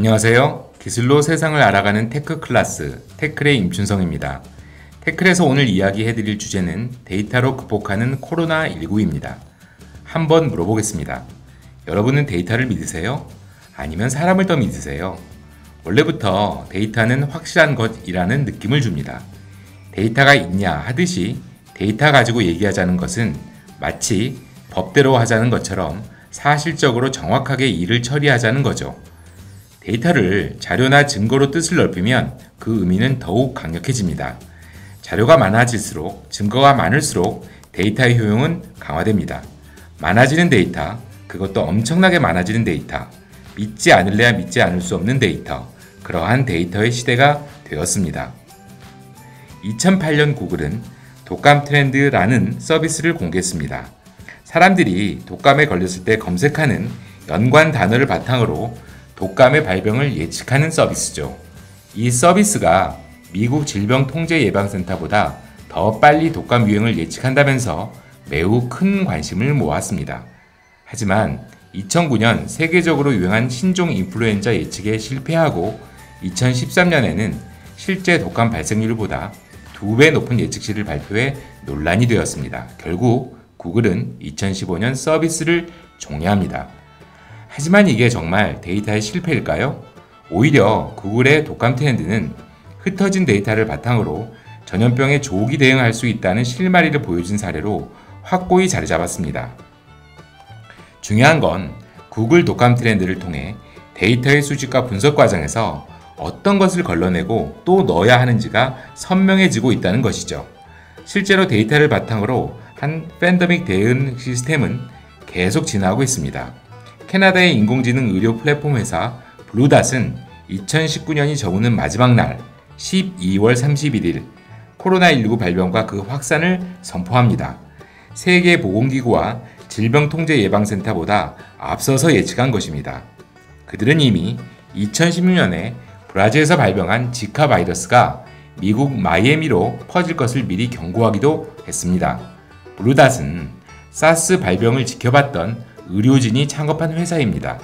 안녕하세요. 기술로 세상을 알아가는 테크 클래스 테클의 임춘성입니다. 테클에서 오늘 이야기해드릴 주제는 데이터로 극복하는 코로나19입니다. 한번 물어보겠습니다. 여러분은 데이터를 믿으세요? 아니면 사람을 더 믿으세요? 원래부터 데이터는 확실한 것이라는 느낌을 줍니다. 데이터가 있냐 하듯이 데이터 가지고 얘기하자는 것은 마치 법대로 하자는 것처럼 사실적으로 정확하게 일을 처리하자는 거죠. 데이터를 자료나 증거로 뜻을 넓히면 그 의미는 더욱 강력해집니다. 자료가 많아질수록, 증거가 많을수록 데이터의 효용은 강화됩니다. 많아지는 데이터, 그것도 엄청나게 많아지는 데이터, 믿지 않을래야 믿지 않을 수 없는 데이터, 그러한 데이터의 시대가 되었습니다. 2008년 구글은 독감 트렌드라는 서비스를 공개했습니다. 사람들이 독감에 걸렸을 때 검색하는 연관 단어를 바탕으로 독감의 발병을 예측하는 서비스죠. 이 서비스가 미국 질병통제예방센터보다 더 빨리 독감 유행을 예측한다면서 매우 큰 관심을 모았습니다. 하지만 2009년 세계적으로 유행한 신종 인플루엔자 예측에 실패하고 2013년에는 실제 독감 발생률보다 2배 높은 예측치를 발표해 논란이 되었습니다. 결국 구글은 2015년 서비스를 종료합니다. 하지만 이게 정말 데이터의 실패일까요? 오히려 구글의 독감 트렌드는 흩어진 데이터를 바탕으로 전염병에 조기 대응할 수 있다는 실마리를 보여준 사례로 확고히 자리 잡았습니다. 중요한 건 구글 독감 트렌드를 통해 데이터의 수집과 분석 과정에서 어떤 것을 걸러내고 또 넣어야 하는지가 선명해지고 있다는 것이죠. 실제로 데이터를 바탕으로 한 팬데믹 대응 시스템은 계속 진화하고 있습니다. 캐나다의 인공지능 의료 플랫폼 회사 블루닷은 2019년이 저우는 마지막 날 12월 31일 코로나19 발병과 그 확산을 선포합니다. 세계보건기구와 질병통제예방센터보다 앞서서 예측한 것입니다. 그들은 이미 2016년에 브라질에서 발병한 지카 바이러스가 미국 마이애미로 퍼질 것을 미리 경고하기도 했습니다. 블루닷은 사스 발병을 지켜봤던 의료진이 창업한 회사입니다.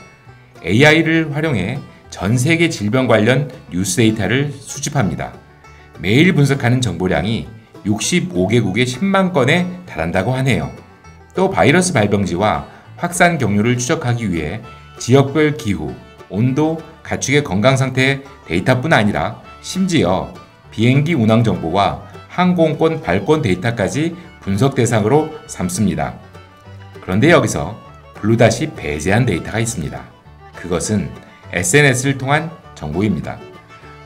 AI를 활용해 전 세계 질병 관련 뉴스 데이터를 수집합니다. 매일 분석하는 정보량이 65개국에 10만 건에 달한다고 하네요. 또 바이러스 발병지와 확산 경로를 추적하기 위해 지역별 기후, 온도, 가축의 건강 상태 데이터뿐 아니라 심지어 비행기 운항 정보와 항공권 발권 데이터까지 분석 대상으로 삼습니다. 그런데 여기서 블루닷이 배제한 데이터가 있습니다. 그것은 SNS를 통한 정보입니다.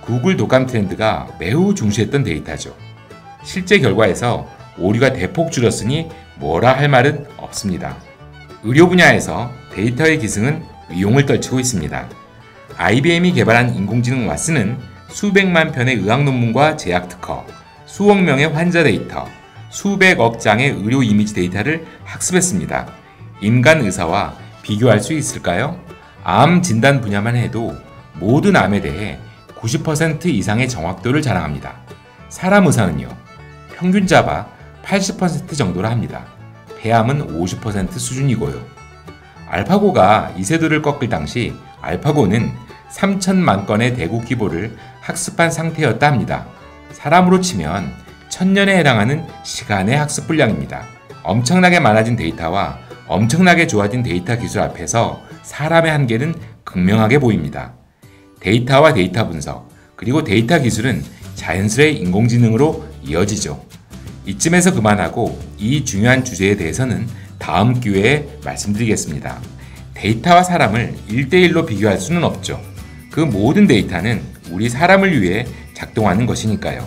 구글 독감 트렌드가 매우 중시했던 데이터죠. 실제 결과에서 오류가 대폭 줄었으니 뭐라 할 말은 없습니다. 의료 분야에서 데이터의 기승은 위용을 떨치고 있습니다. IBM이 개발한 인공지능 왓슨은 수백만 편의 의학 논문과 제약 특허, 수억 명의 환자 데이터, 수백억 장의 의료 이미지 데이터를 학습했습니다. 인간 의사와 비교할 수 있을까요? 암 진단 분야만 해도 모든 암에 대해 90% 이상의 정확도를 자랑합니다. 사람 의사는요, 평균 잡아 80% 정도라 합니다. 폐암은 50% 수준이고요. 알파고가 이세돌을 꺾을 당시 알파고는 3천만 건의 대구 기보를 학습한 상태였다 합니다. 사람으로 치면 1000년에 해당하는 시간의 학습 분량입니다. 엄청나게 많아진 데이터와 엄청나게 좋아진 데이터 기술 앞에서 사람의 한계는 극명하게 보입니다. 데이터와 데이터 분석, 그리고 데이터 기술은 자연스레 인공지능으로 이어지죠. 이쯤에서 그만하고 이 중요한 주제에 대해서는 다음 기회에 말씀드리겠습니다. 데이터와 사람을 1대1로 비교할 수는 없죠. 그 모든 데이터는 우리 사람을 위해 작동하는 것이니까요.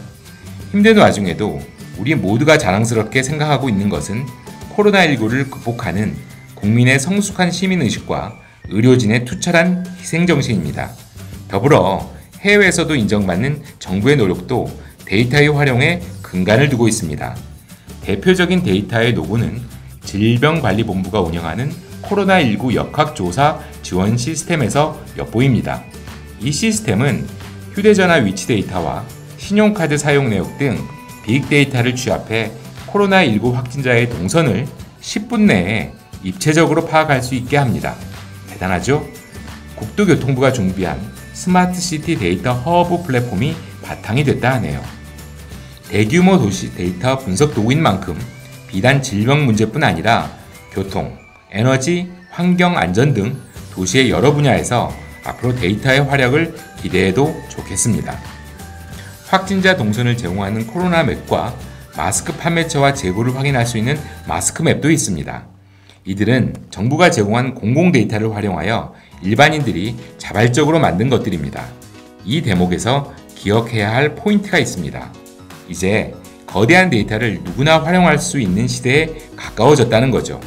힘든 와중에도 우리 모두가 자랑스럽게 생각하고 있는 것은 코로나19를 극복하는 국민의 성숙한 시민의식과 의료진의 투철한 희생정신입니다. 더불어 해외에서도 인정받는 정부의 노력도 데이터의 활용에 근간을 두고 있습니다. 대표적인 데이터의 노고는 질병관리본부가 운영하는 코로나19 역학조사 지원 시스템에서 엿보입니다. 이 시스템은 휴대전화 위치 데이터와 신용카드 사용 내역 등 빅데이터를 취합해 코로나19 확진자의 동선을 10분 내에 입체적으로 파악할 수 있게 합니다. 대단하죠? 국토교통부가 준비한 스마트시티 데이터 허브 플랫폼이 바탕이 됐다 하네요. 대규모 도시 데이터 분석 도구인 만큼 비단 질병 문제뿐 아니라 교통, 에너지, 환경 안전 등 도시의 여러 분야에서 앞으로 데이터의 활약을 기대해도 좋겠습니다. 확진자 동선을 제공하는 코로나 맵과 마스크 판매처와 재고를 확인할 수 있는 마스크 맵도 있습니다. 이들은 정부가 제공한 공공 데이터를 활용하여 일반인들이 자발적으로 만든 것들입니다. 이 대목에서 기억해야 할 포인트가 있습니다. 이제 거대한 데이터를 누구나 활용할 수 있는 시대에 가까워졌다는 거죠.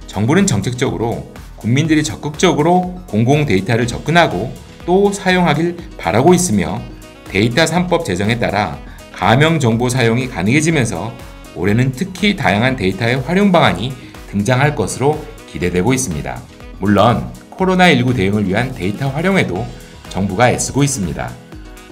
정부는 정책적으로 국민들이 적극적으로 공공 데이터를 접근하고 또 사용하길 바라고 있으며 데이터 3법 제정에 따라 가명 정보 사용이 가능해지면서 올해는 특히 다양한 데이터의 활용 방안이 등장할 것으로 기대되고 있습니다. 물론 코로나19 대응을 위한 데이터 활용에도 정부가 애쓰고 있습니다.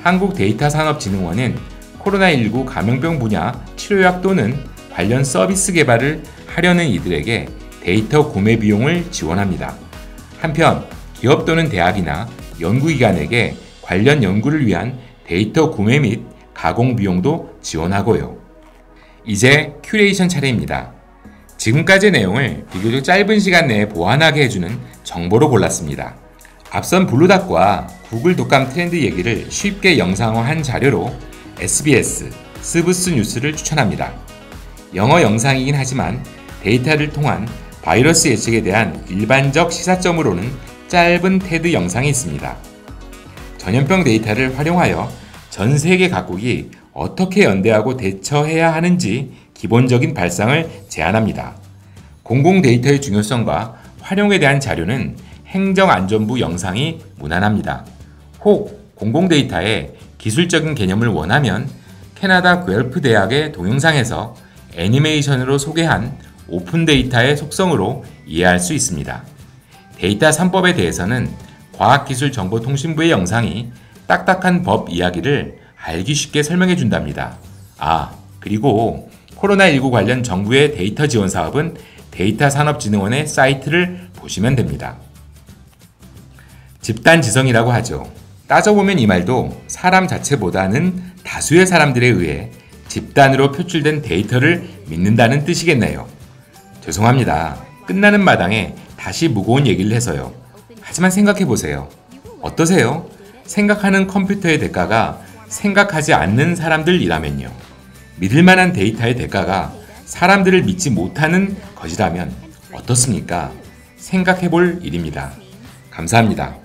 한국데이터산업진흥원은 코로나19 감염병 분야 치료약 또는 관련 서비스 개발을 하려는 이들에게 데이터 구매 비용을 지원합니다. 한편 기업 또는 대학이나 연구기관에게 관련 연구를 위한 데이터 구매 및 가공 비용도 지원하고요. 이제 큐레이션 차례입니다. 지금까지의 내용을 비교적 짧은 시간 내에 보완하게 해주는 정보로 골랐습니다. 앞선 블루닷과 구글 독감 트렌드 얘기를 쉽게 영상화한 자료로 SBS, 스브스 뉴스를 추천합니다. 영어 영상이긴 하지만 데이터를 통한 바이러스 예측에 대한 일반적 시사점으로는 짧은 테드 영상이 있습니다. 전염병 데이터를 활용하여 전 세계 각국이 어떻게 연대하고 대처해야 하는지 기본적인 발상을 제안합니다. 공공 데이터의 중요성과 활용에 대한 자료는 행정안전부 영상이 무난합니다. 혹 공공 데이터의 기술적인 개념을 원하면 캐나다 구엘프 대학의 동영상에서 애니메이션으로 소개한 오픈 데이터의 속성으로 이해할 수 있습니다. 데이터 3법에 대해서는 과학기술정보통신부의 영상이 딱딱한 법 이야기를 알기 쉽게 설명해 준답니다. 그리고 코로나19 관련 정부의 데이터 지원 사업은 데이터산업진흥원의 사이트를 보시면 됩니다. 집단지성이라고 하죠. 따져보면 이 말도 사람 자체보다는 다수의 사람들에 의해 집단으로 표출된 데이터를 믿는다는 뜻이겠네요. 죄송합니다. 끝나는 마당에 다시 무거운 얘기를 해서요. 하지만 생각해보세요. 어떠세요? 생각하는 컴퓨터의 대가가 생각하지 않는 사람들이라면요. 믿을 만한 데이터의 대가가 사람들을 믿지 못하는 것이라면 어떻습니까? 생각해볼 일입니다. 감사합니다.